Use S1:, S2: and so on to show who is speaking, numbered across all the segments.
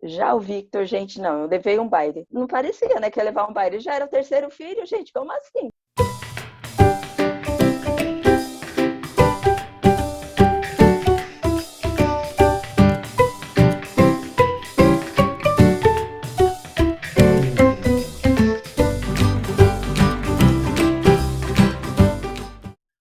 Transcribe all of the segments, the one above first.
S1: Já o Victor, gente, não, eu levei um baile. Não parecia, né, que ia levar um baile. Já era o terceiro filho, gente, como assim?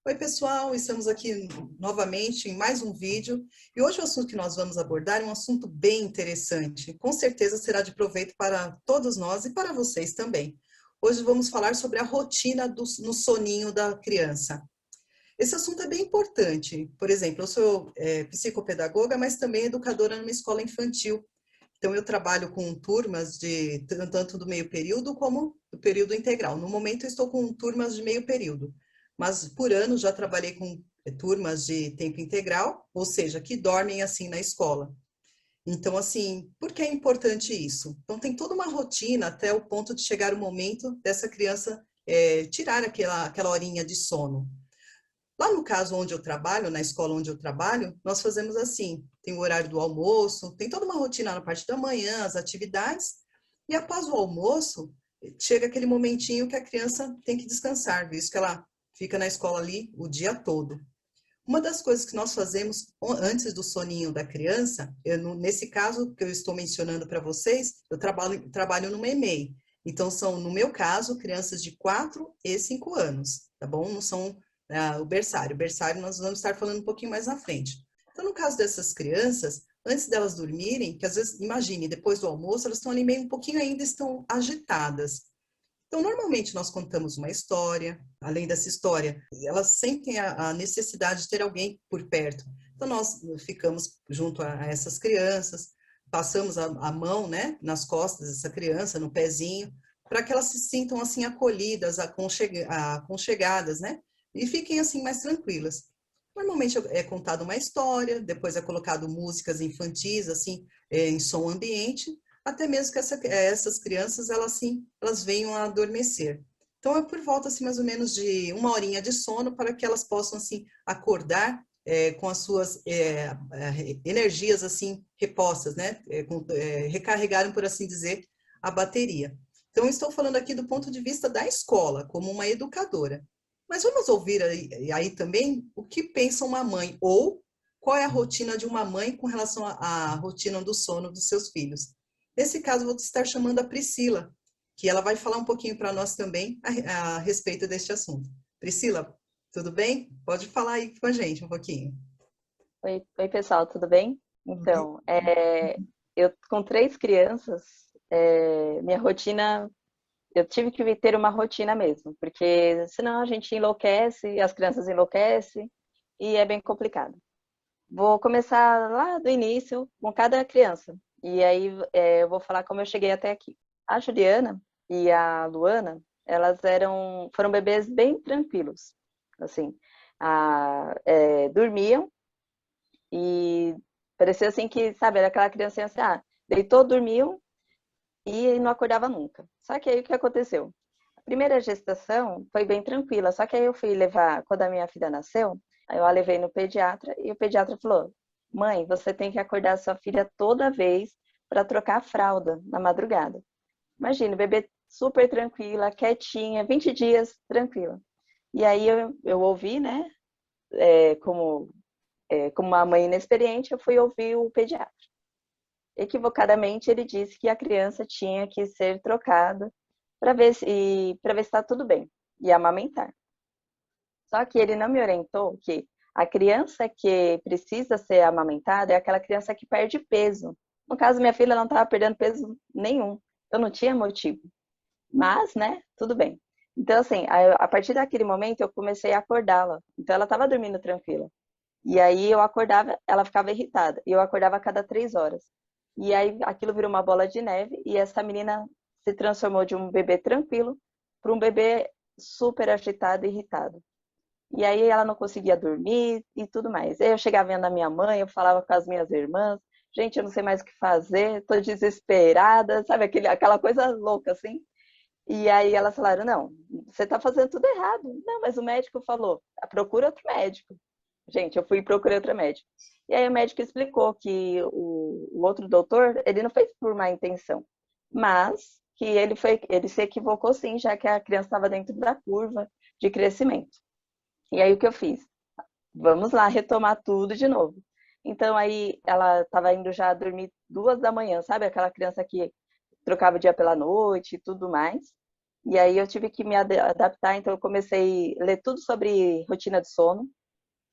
S2: Oi, pessoal, estamos aqui novamente em mais um vídeo e hoje o assunto que nós vamos abordar é um assunto bem interessante. Com certeza será de proveito para todos nós e para vocês também. Hoje vamos falar sobre a rotina no soninho da criança. Esse assunto é bem importante. Por exemplo, eu sou psicopedagoga, mas também educadora numa escola infantil. Então, eu trabalho com turmas de tanto do meio período como do período integral. No momento, eu estou com turmas de meio período, mas por ano já trabalhei com turmas de tempo integral, ou seja, que dormem assim na escola. Então, assim, por que é importante isso? Então, tem toda uma rotina até o ponto de chegar o momento dessa criança tirar aquela horinha de sono. Lá no caso onde eu trabalho, na escola onde eu trabalho, nós fazemos assim, tem o horário do almoço, tem toda uma rotina na parte da manhã, as atividades, e após o almoço, chega aquele momentinho que a criança tem que descansar, visto que ela fica na escola ali o dia todo. Uma das coisas que nós fazemos antes do soninho da criança, nesse caso que eu estou mencionando para vocês, eu trabalho numa EMEI. Então, são, no meu caso, crianças de 4 e 5 anos, tá bom? Não são o berçário. O berçário nós vamos estar falando um pouquinho mais à frente. Então, no caso dessas crianças, antes delas dormirem, que às vezes, imagine, depois do almoço, elas estão ali meio um pouquinho ainda estão agitadas. Então, normalmente nós contamos uma história, além dessa história, elas sentem a necessidade de ter alguém por perto. Então, nós ficamos junto a essas crianças, passamos a mão, né, nas costas dessa criança, no pezinho, para que elas se sintam assim acolhidas, aconchegadas, né, e fiquem assim mais tranquilas. Normalmente é contada uma história, depois é colocado músicas infantis, assim, em som ambiente, até mesmo que essas crianças, elas venham a adormecer. Então, é por volta, assim, mais ou menos de uma horinha de sono para que elas possam, assim, acordar com as suas energias, assim, repostas, né? Recarregarem, por assim dizer, a bateria. Então, estou falando aqui do ponto de vista da escola, como uma educadora. Mas vamos ouvir aí também o que pensa uma mãe, ou qual é a rotina de uma mãe com relação à rotina do sono dos seus filhos. Nesse caso, vou estar chamando a Priscila, que ela vai falar um pouquinho para nós também a respeito deste assunto. Priscila, tudo bem? Pode falar aí com a gente um pouquinho.
S1: Oi, pessoal, tudo bem? Então, eu com três crianças, minha rotina, eu tive que ter uma rotina mesmo, porque senão a gente enlouquece, as crianças enlouquecem e é bem complicado. Vou começar lá do início com cada criança, e aí eu vou falar como eu cheguei até aqui. A Juliana e a Luana, foram bebês bem tranquilos, assim, dormiam. E parecia assim que, sabe, era aquela criancinha assim, deitou, dormiu e não acordava nunca. Só que aí o que aconteceu? A primeira gestação foi bem tranquila, só que aí eu fui levar, quando a minha filha nasceu, aí eu a levei no pediatra e o pediatra falou: mãe, você tem que acordar sua filha toda vez para trocar a fralda na madrugada. Imagina, bebê super tranquila, quietinha, 20 dias tranquila. E aí eu ouvi, né, como como uma mãe inexperiente, eu fui ouvir o pediatra. Equivocadamente, ele disse que a criança tinha que ser trocada para ver se está tudo bem e amamentar. Só que ele não me orientou que a criança que precisa ser amamentada é aquela criança que perde peso. No caso, minha filha não estava perdendo peso nenhum, então não tinha motivo. Mas, né, tudo bem. Então, assim, a partir daquele momento eu comecei a acordá-la. Então, ela estava dormindo tranquila. E aí eu acordava, ela ficava irritada. E eu acordava a cada 3 horas. E aí aquilo virou uma bola de neve e essa menina se transformou de um bebê tranquilo para um bebê super agitado e irritado. E aí ela não conseguia dormir e tudo mais. Aí eu chegava vendo a minha mãe, eu falava com as minhas irmãs, gente, eu não sei mais o que fazer, estou desesperada, sabe, aquela coisa louca assim. E aí elas falaram, não, você está fazendo tudo errado. Não, mas o médico falou, procura outro médico. Gente, eu fui e procurei outro médico. E aí o médico explicou que o outro doutor, ele não fez por má intenção, mas que ele se equivocou sim, já que a criança estava dentro da curva de crescimento. E aí o que eu fiz? Vamos lá retomar tudo de novo. Então aí ela estava indo já dormir 2 da manhã, sabe? Aquela criança que trocava o dia pela noite e tudo mais. E aí eu tive que me adaptar, então eu comecei a ler tudo sobre rotina de sono.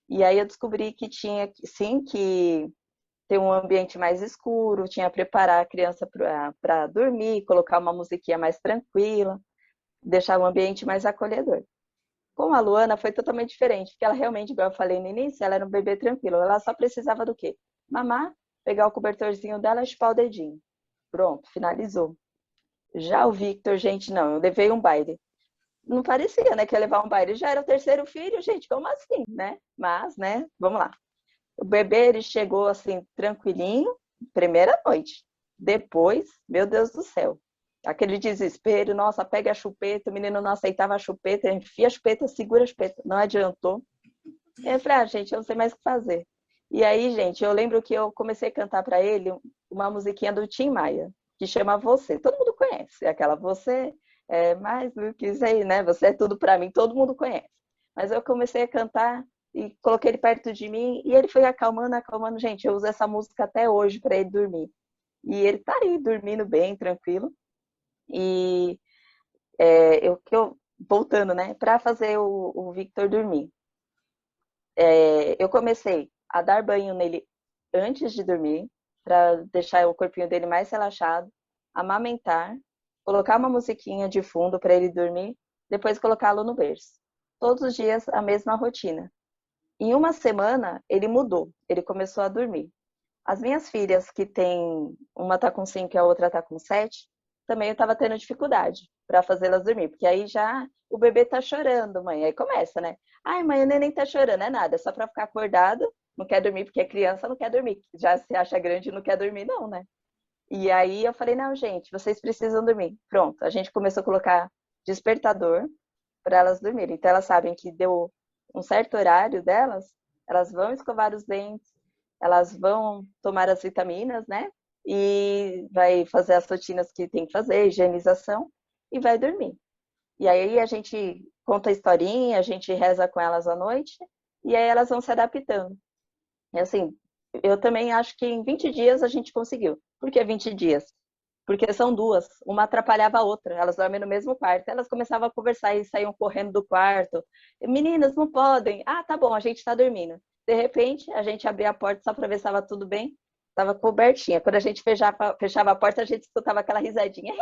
S1: E aí eu descobri que tinha, sim, que ter um ambiente mais escuro, tinha que preparar a criança para dormir, colocar uma musiquinha mais tranquila, deixar o ambiente mais acolhedor. Com a Luana foi totalmente diferente, porque ela realmente, igual eu falei no início, ela era um bebê tranquilo. Ela só precisava do quê? Mamar, pegar o cobertorzinho dela e chupar o dedinho. Pronto, finalizou. Já o Victor, gente, não, eu levei um baile. Não parecia, né, que ia levar um baile. Já era o terceiro filho, gente, como assim, né? Mas, né, vamos lá. O bebê, ele chegou assim, tranquilinho, primeira noite. Depois, meu Deus do céu, aquele desespero, nossa, pega a chupeta, o menino não aceitava a chupeta, enfia a chupeta, segura a chupeta, não adiantou. E eu falei, gente, eu não sei mais o que fazer. E aí, gente, eu lembro que eu comecei a cantar para ele uma musiquinha do Tim Maia, que chama Você. Todo mundo conhece, é aquela Você é mais do que sei, né? Você é tudo para mim, todo mundo conhece. Mas eu comecei a cantar e coloquei ele perto de mim e ele foi acalmando, acalmando. Gente, eu uso essa música até hoje para ele dormir. E ele tá aí dormindo bem, tranquilo. E voltando, né, para fazer o Victor dormir. Eu comecei a dar banho nele antes de dormir, para deixar o corpinho dele mais relaxado, amamentar, colocar uma musiquinha de fundo para ele dormir, depois colocá-lo no berço. Todos os dias a mesma rotina. Em uma semana, ele mudou, ele começou a dormir. As minhas filhas, que tem uma tá com 5 e a outra tá com 7, também eu estava tendo dificuldade para fazê-las dormir, porque aí já o bebê tá chorando, mãe. Aí começa, né? Ai, mãe, o neném tá chorando, é nada, é só para ficar acordado, não quer dormir porque é criança, não quer dormir. Já se acha grande e não quer dormir, não, né? E aí eu falei, não, gente, vocês precisam dormir. Pronto, a gente começou a colocar despertador para elas dormirem. Então elas sabem que deu um certo horário delas, elas vão escovar os dentes, elas vão tomar as vitaminas, né? E vai fazer as rotinas que tem que fazer, higienização, e vai dormir. E aí a gente conta a historinha, a gente reza com elas à noite, e aí elas vão se adaptando. E assim, eu também acho que em 20 dias a gente conseguiu. Por que 20 dias? Porque são duas, uma atrapalhava a outra, elas dormem no mesmo quarto, elas começavam a conversar e saíam correndo do quarto. Meninas, não podem. Ah, tá bom, a gente tá dormindo. De repente, a gente abria a porta só para ver se estava tudo bem, estava cobertinha. Quando a gente fechava a porta, a gente escutava aquela risadinha.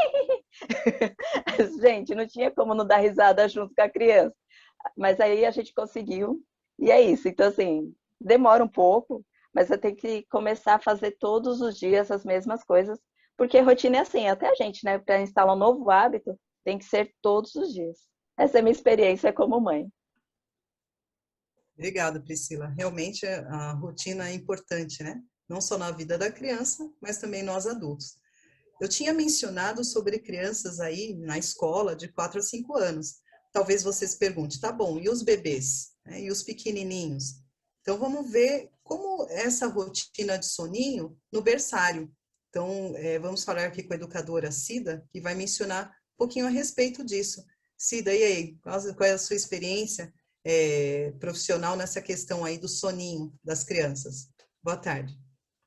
S1: Gente, não tinha como não dar risada junto com a criança. Mas aí a gente conseguiu, e é isso. Então, assim, demora um pouco, mas eu tenho que começar a fazer todos os dias as mesmas coisas, porque rotina é assim, até a gente, né, para instalar um novo hábito, tem que ser todos os dias. Essa é a minha experiência como mãe.
S2: Obrigada, Priscila. Realmente a rotina é importante, né? Não só na vida da criança, mas também nós adultos. Eu tinha mencionado sobre crianças aí na escola de 4 a 5 anos. Talvez você se pergunte, tá bom, e os bebês? Né? E os pequenininhos? Então vamos ver como essa rotina de soninho no berçário. Então vamos falar aqui com a educadora Cida, que vai mencionar um pouquinho a respeito disso. Cida, e aí, qual é a sua experiência profissional nessa questão aí do soninho das crianças? Boa tarde.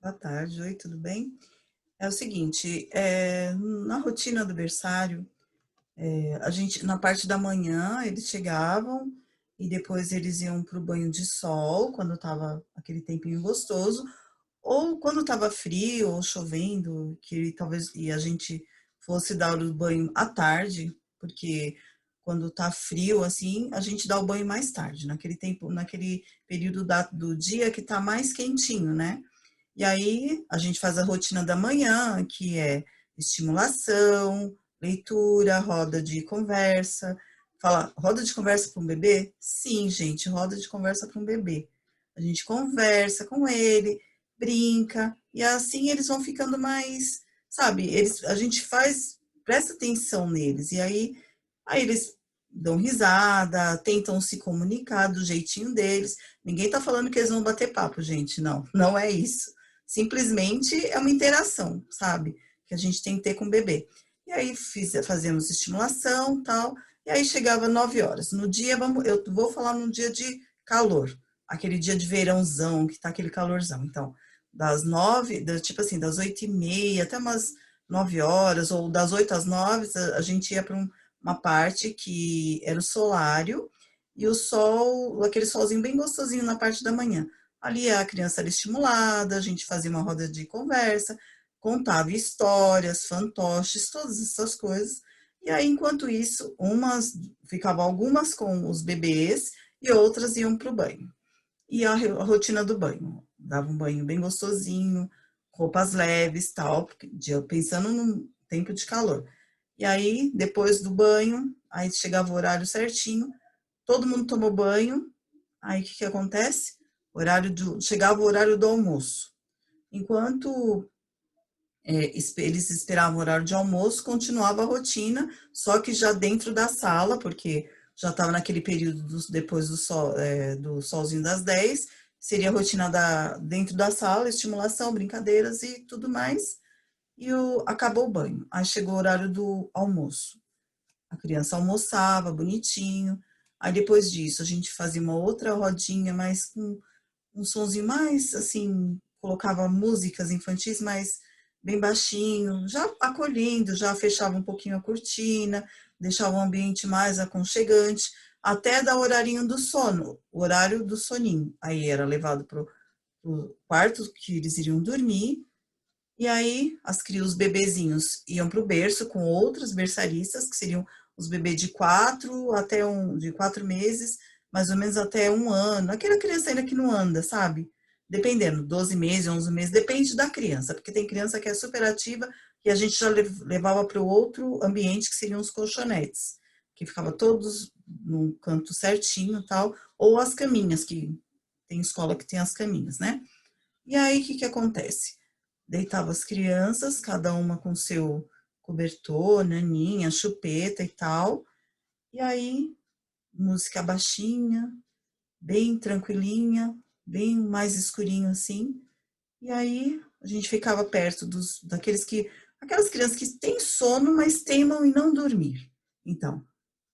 S3: Boa tarde, oi, tudo bem? É o seguinte, na rotina do berçário, a gente, na parte da manhã, eles chegavam e depois eles iam para o banho de sol, quando estava aquele tempinho gostoso, ou quando estava frio ou chovendo, que talvez e a gente fosse dar o banho à tarde, porque quando tá frio assim, a gente dá o banho mais tarde, naquele tempo, naquele período do dia que tá mais quentinho, né? E aí a gente faz a rotina da manhã, que é estimulação, leitura, roda de conversa. Fala, roda de conversa para um bebê? Sim, gente, roda de conversa para um bebê. A gente conversa com ele, brinca, e assim eles vão ficando mais, sabe, a gente faz, presta atenção neles, e aí eles dão risada, tentam se comunicar do jeitinho deles. Ninguém está falando que eles vão bater papo, gente, não, não é isso. Simplesmente é uma interação, sabe? Que a gente tem que ter com o bebê. E aí fazemos estimulação, tal, e aí chegava 9 horas. No dia, eu vou falar num dia de calor, aquele dia de verãozão, que tá aquele calorzão. Então, das 9, tipo assim, das 8h30 até umas 9 horas, ou das 8 às 9, a gente ia para uma parte que era o solário, e o sol, aquele solzinho bem gostosinho na parte da manhã. Ali a criança era estimulada, a gente fazia uma roda de conversa, contava histórias, fantoches, todas essas coisas. E aí, enquanto isso, ficavam algumas com os bebês e outras iam para o banho. E a rotina do banho, dava um banho bem gostosinho, roupas leves, tal, pensando no tempo de calor. E aí, depois do banho, aí chegava o horário certinho, todo mundo tomou banho, aí o que acontece? Chegava o horário do almoço. Enquanto eles esperavam o horário de almoço, continuava a rotina, só que já dentro da sala, porque já estava naquele período depois do solzinho das 10, seria a rotina dentro da sala, estimulação, brincadeiras e tudo mais, e acabou o banho. Aí chegou o horário do almoço. A criança almoçava bonitinho, aí depois disso a gente fazia uma outra rodinha, mas com um sonzinho mais, assim, colocava músicas infantis, mas bem baixinho, já acolhendo, já fechava um pouquinho a cortina, deixava o ambiente mais aconchegante, até dar o horarinho do sono, o horário do soninho. Aí era levado para o quarto que eles iriam dormir, e aí os bebezinhos iam para o berço com outros berçaristas, que seriam os bebês de 4 meses, mais ou menos até 1 ano. Aquela criança ainda que não anda, sabe? Dependendo, 12 meses, 11 meses, depende da criança, porque tem criança que é super ativa e a gente já levava para o outro ambiente, que seriam os colchonetes, que ficava todos no canto certinho, tal, ou as caminhas, que tem escola que tem as caminhas, né? E aí, o que acontece? Deitava as crianças, cada uma com seu cobertor, naninha, chupeta e tal. E aí, música baixinha, bem tranquilinha, bem mais escurinho assim. E aí, a gente ficava perto aquelas crianças que têm sono, mas teimam em não dormir. Então,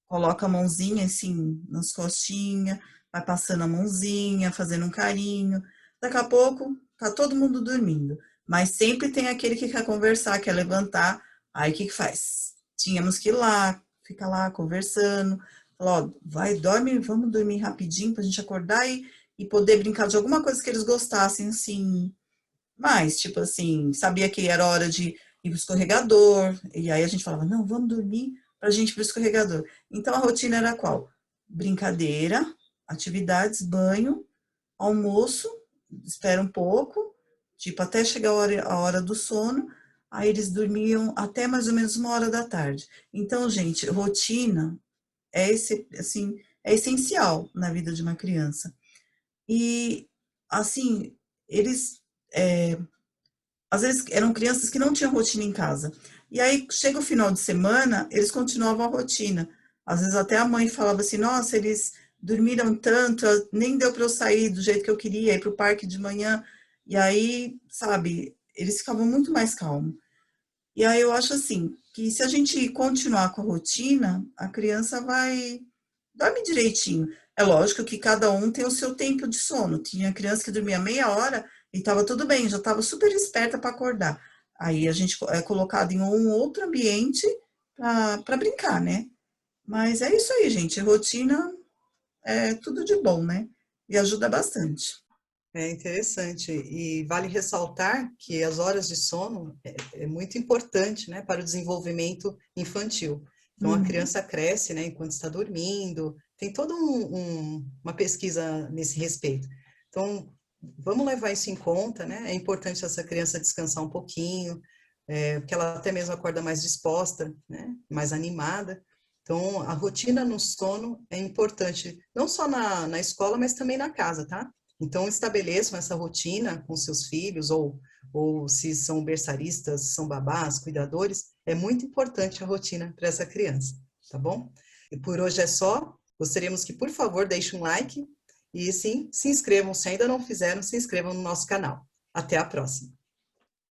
S3: coloca a mãozinha assim nas costinhas, vai passando a mãozinha, fazendo um carinho. Daqui a pouco tá todo mundo dormindo, mas sempre tem aquele que quer conversar, quer levantar. Aí o que faz? Tínhamos que ir lá, ficar lá conversando, falar, ó, vai, dorme, vamos dormir rapidinho pra gente acordar e poder brincar de alguma coisa que eles gostassem, assim, mais, tipo assim, sabia que era hora de ir pro escorregador, e aí a gente falava, não, vamos dormir pra gente ir pro escorregador. Então a rotina era qual? Brincadeira, atividades, banho, almoço, espera um pouco, tipo, até chegar a hora do sono, aí eles dormiam até mais ou menos 1 hora da tarde. Então, gente, rotina assim, é essencial na vida de uma criança. E, assim, eles às vezes eram crianças que não tinham rotina em casa. E aí chega o final de semana, eles continuavam a rotina. Às vezes até a mãe falava assim: "Nossa, eles dormiram tanto, nem deu para eu sair do jeito que eu queria, ir para o parque de manhã". E aí, sabe, eles ficavam muito mais calmos. E aí eu acho assim, que se a gente continuar com a rotina, a criança vai dorme direitinho. É lógico que cada um tem o seu tempo de sono. Tinha criança que dormia meia hora e estava tudo bem, já estava super esperta para acordar. Aí a gente é colocado em um outro ambiente para brincar, né? Mas é isso aí, gente. Rotina é tudo de bom, né? E ajuda bastante.
S2: É interessante. E vale ressaltar que as horas de sono é muito importante, né, para o desenvolvimento infantil. Então, a
S3: Uhum.
S2: criança cresce, né, enquanto está dormindo. Tem toda uma pesquisa nesse respeito. Então, vamos levar isso em conta, né? É importante essa criança descansar um pouquinho, porque ela até mesmo acorda mais disposta, né, mais animada. Então, a rotina no sono é importante, não só na escola, mas também na casa, tá? Então, estabeleçam essa rotina com seus filhos, ou se são berçaristas, são babás, cuidadores, é muito importante a rotina para essa criança, tá bom? E por hoje é só. Gostaríamos que, por favor, deixem um like e sim, se inscrevam. Se ainda não fizeram, se inscrevam no nosso canal. Até a próxima!